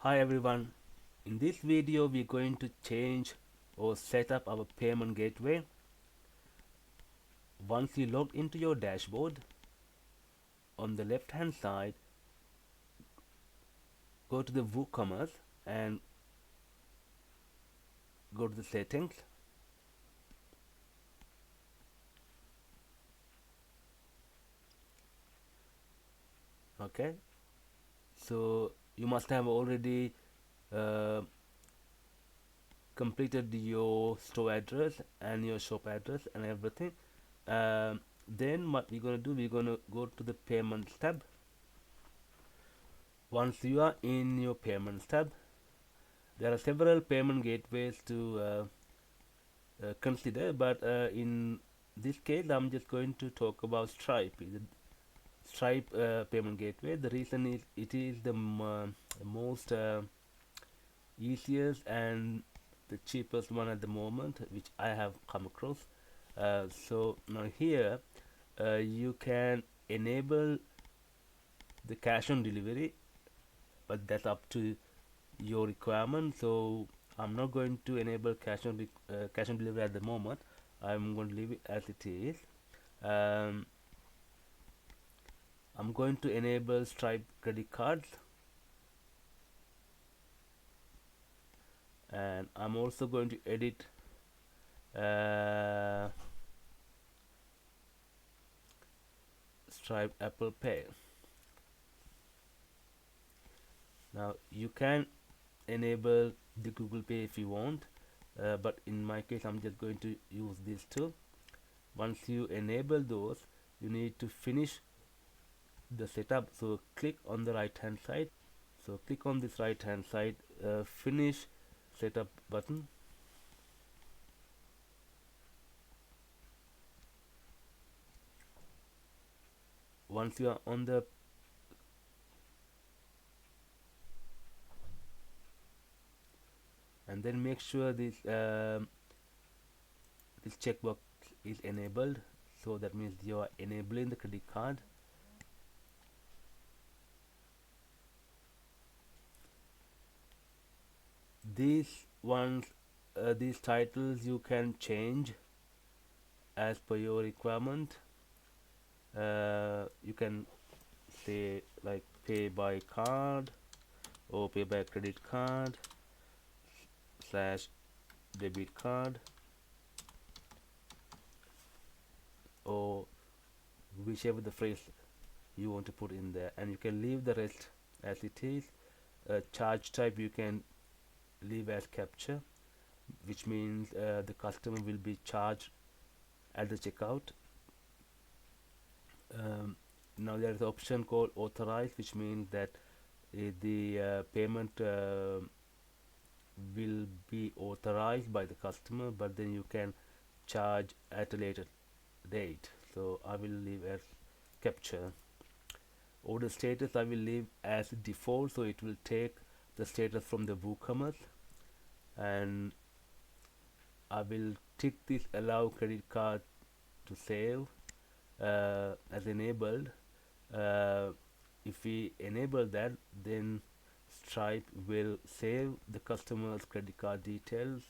Hi everyone, in this video we're going to change or set up our payment gateway. Once you log into your dashboard, on the left hand side go to the WooCommerce and go to the settings. Okay, so you must have already uh, completed your store address and your shop address and everything. Then what we're going to do, we're going to go to the payments tab. Once you are in your payments tab, there are several payment gateways to consider, but in this case I'm just going to talk about Stripe. Stripe payment gateway. The reason is it is the most easiest and the cheapest one at the moment which I have come across. So now here you can enable the cash on delivery, but that's up to your requirement. So I'm not going to enable cash on delivery at the moment. I'm going to leave it as it is. um, I'm going to enable Stripe credit cards, and I'm also going to edit uh, Stripe Apple Pay. Now you can enable the Google Pay if you want, but in my case I'm just going to use these two. Once you enable those, you need to finish the setup. So click on the right hand side. So click on this right hand side finish setup button. Once you are on the and then make sure this checkbox is enabled, so that means you are enabling the credit card. These titles you can change as per your requirement. You can say like pay by card or pay by credit card slash debit card, or whichever the phrase you want to put in there, and you can leave the rest as it is. Charge type you can leave as capture, which means the customer will be charged at the checkout. Now there is an option called authorize, which means that the payment will be authorized by the customer, but then you can charge at a later date. So I will leave as capture. Order status I will leave as default, so it will take the status from the WooCommerce, and I will tick this allow credit card to save as enabled. uh, if we enable that, then Stripe will save the customer's credit card details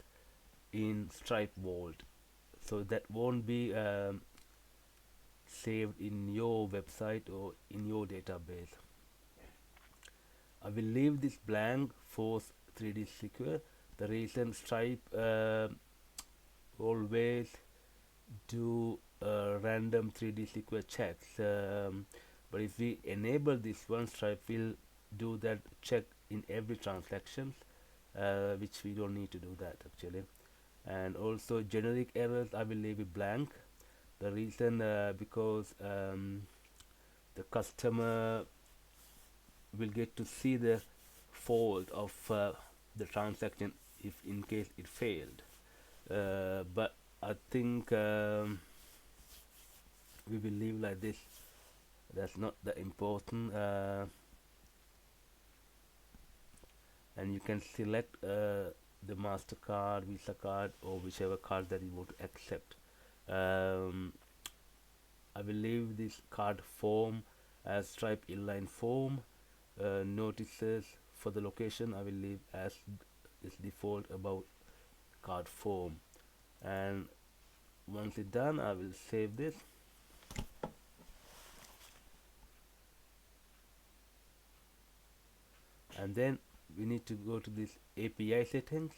in Stripe Vault, so that won't be saved in your website or in your database. I will leave this blank for 3D secure. The reason Stripe always do random 3D secure checks, but if we enable this one, Stripe will do that check in every transaction, which we don't need to do that actually. And also generic errors I will leave it blank. The reason because the customer will get to see the fault of the transaction if in case it failed. But I think we will leave like this. That's not that important. And you can select the MasterCard, Visa card, or whichever card that you want to accept. I will leave this card form as Stripe inline form. Notices for the location I will leave as its default about card form. And once it's done, I will save this. And then we need to go to this API settings.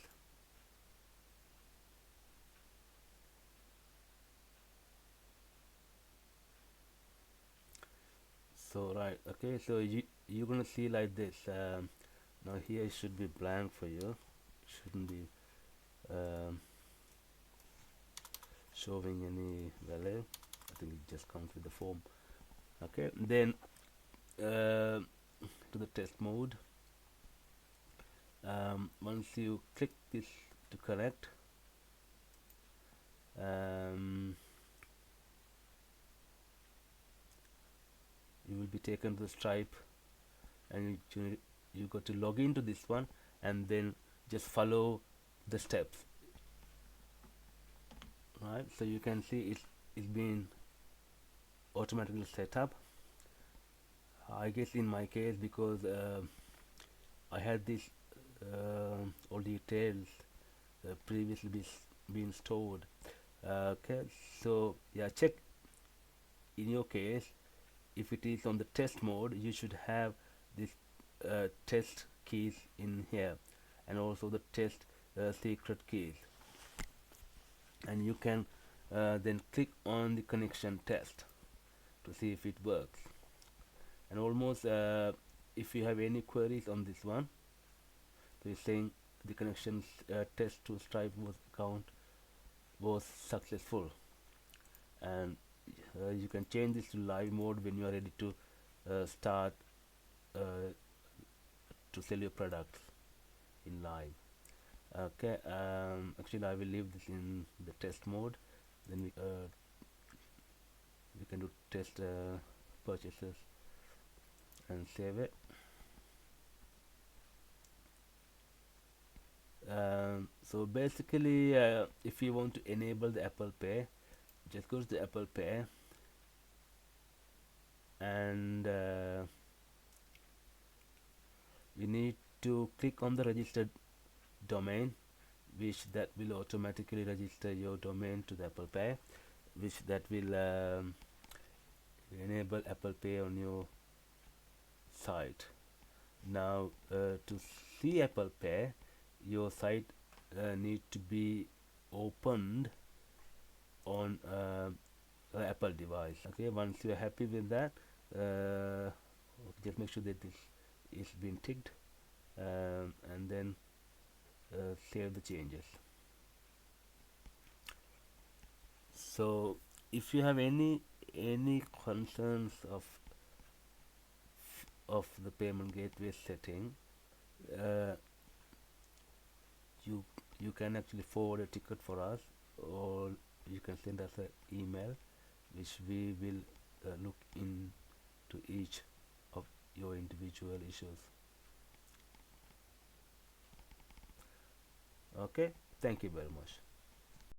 So right, okay, so you're gonna see like this. Now here it should be blank for you. It shouldn't be um, showing any value. I think it just comes with the form. Okay, then uh, to the test mode. Once you click this to connect, um, you will be taken to the Stripe, and you got to log into this one, and then just follow the steps. Right, so you can see it's been automatically set up. I guess in my case, because I had this all details previously been stored. Okay, so yeah, check in your case. If it is on the test mode, you should have this test keys in here, and also the test secret keys, and you can then click on the connection test to see if it works. And almost if you have any queries on this one, so it's saying the connection test to Stripe was account was successful. And you can change this to live mode when you are ready to start uh, to sell your products in live. Okay, actually I will leave this in the test mode, then we can do test purchases and save it. So basically, if you want to enable the Apple Pay, just go to the Apple Pay, and we need to click on the registered domain, which that will automatically register your domain to the Apple Pay, which that will enable Apple Pay on your site. Now to see Apple Pay, your site need to be opened on Apple device. Okay, once you're happy with that, just make sure that this is being ticked, and then save the changes. So if you have any concerns of the payment gateway setting, uh, you you can actually forward a ticket for us, or you can send us an email, which we will look into each of your individual issues. Okay, thank you very much.